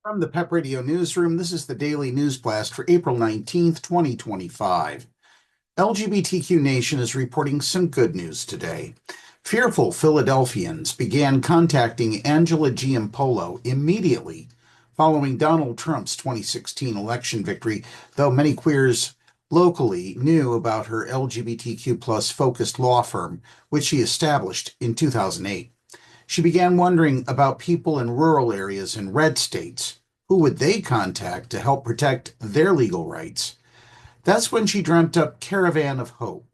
From the PEP Radio Newsroom, this is the Daily News Blast for April 19th, 2025. LGBTQ Nation is reporting some good news today. Fearful Philadelphians began contacting Angela Giampolo immediately following Donald Trump's 2016 election victory, though many queers locally knew about her LGBTQ plus focused law firm, which she established in 2008. She began wondering about people in rural areas in red states. Who would they contact to help protect their legal rights? That's when she dreamt up Caravan of Hope,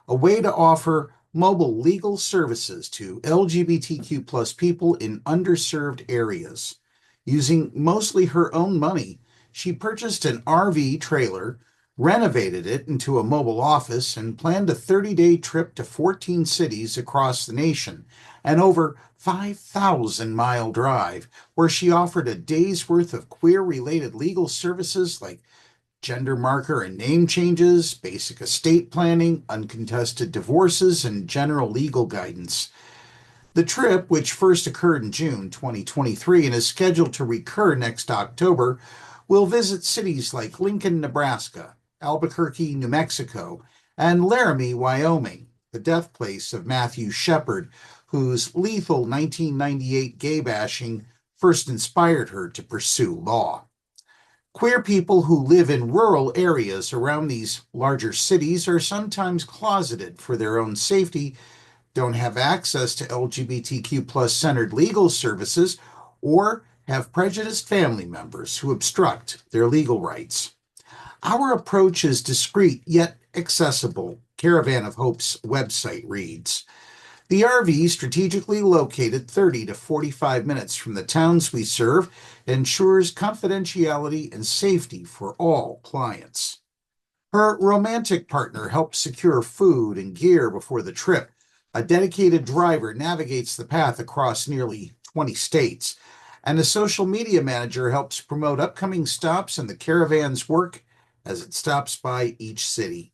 a way to offer mobile legal services to LGBTQ plus people in underserved areas. Using mostly her own money, she purchased an RV trailer, renovated it into a mobile office, and planned a 30-day trip to 14 cities across the nation, and over 5,000-mile drive, where she offered a day's worth of queer-related legal services like gender marker and name changes, basic estate planning, uncontested divorces, and general legal guidance. The trip, which first occurred in June 2023 and is scheduled to recur next October, will visit cities like Lincoln, Nebraska, Albuquerque, New Mexico, and Laramie, Wyoming, the death place of Matthew Shepard, whose lethal 1998 gay bashing first inspired her to pursue law. Queer people who live in rural areas around these larger cities are sometimes closeted for their own safety, don't have access to LGBTQ plus centered legal services, or have prejudiced family members who obstruct their legal rights. Our approach is discreet yet accessible, Caravan of Hope's website reads. The RV, strategically located 30 to 45 minutes from the towns we serve, ensures confidentiality and safety for all clients. Her romantic partner helps secure food and gear before the trip. A dedicated driver navigates the path across nearly 20 states, and a social media manager helps promote upcoming stops and the caravan's work as it stops by each city.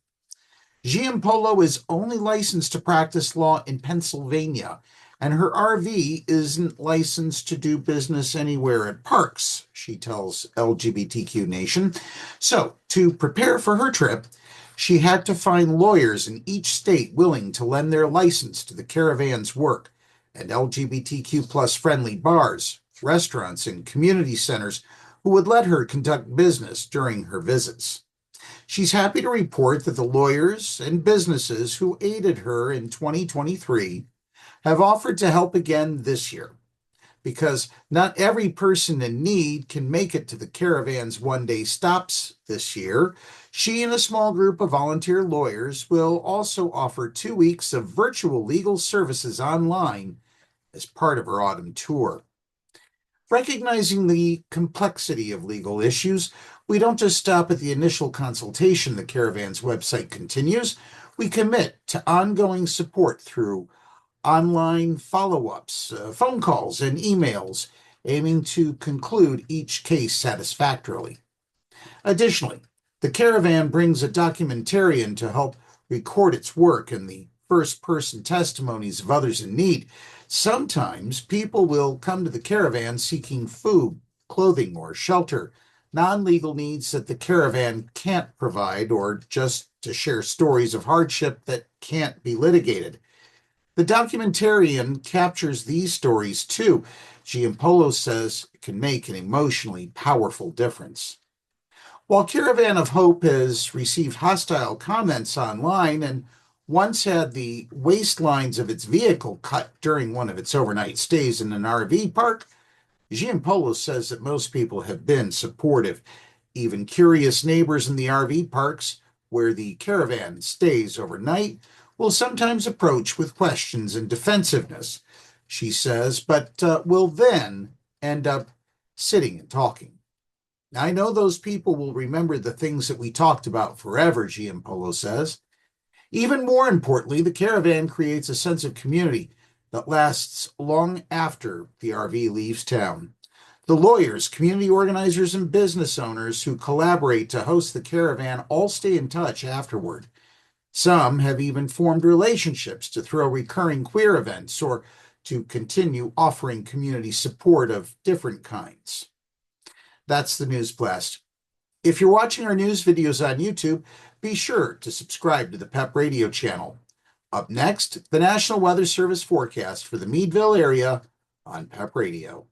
Giampolo is only licensed to practice law in Pennsylvania, and her RV isn't licensed to do business anywhere at parks, she tells LGBTQ Nation. So, to prepare for her trip, she had to find lawyers in each state willing to lend their license to the caravan's work, and LGBTQ plus friendly bars, restaurants, and community centers who would let her conduct business during her visits. She's happy to report that the lawyers and businesses who aided her in 2023 have offered to help again this year, because not every person in need can make it to the caravan's one-day stops this year. She and a small group of volunteer lawyers will also offer 2 weeks of virtual legal services online as part of her autumn tour. Recognizing the complexity of legal issues, we don't just stop at the initial consultation, the Caravan's website continues. We commit to ongoing support through online follow-ups, phone calls, and emails, aiming to conclude each case satisfactorily. Additionally, the Caravan brings a documentarian to help record its work and the first-person testimonies of others in need. Sometimes people will come to the Caravan seeking food, clothing, or shelter, non-legal needs that the Caravan can't provide, or just to share stories of hardship that can't be litigated. The documentarian captures these stories too. Giampolo says it can make an emotionally powerful difference. While Caravan of Hope has received hostile comments online and once had the waistlines of its vehicle cut during one of its overnight stays in an RV park, Giampolo says that most people have been supportive. Even curious neighbors in the RV parks, where the caravan stays overnight, will sometimes approach with questions and defensiveness, she says, but will then end up sitting and talking. I know those people will remember the things that we talked about forever, Giampolo says. Even more importantly, the caravan creates a sense of community that lasts long after the RV leaves town. The lawyers, community organizers, and business owners who collaborate to host the caravan all stay in touch afterward. Some have even formed relationships to throw recurring queer events or to continue offering community support of different kinds. That's the News Blast. If you're watching our news videos on YouTube, be sure to subscribe to the PEP Radio channel. Up next, the National Weather Service forecast for the Meadville area on PEP Radio.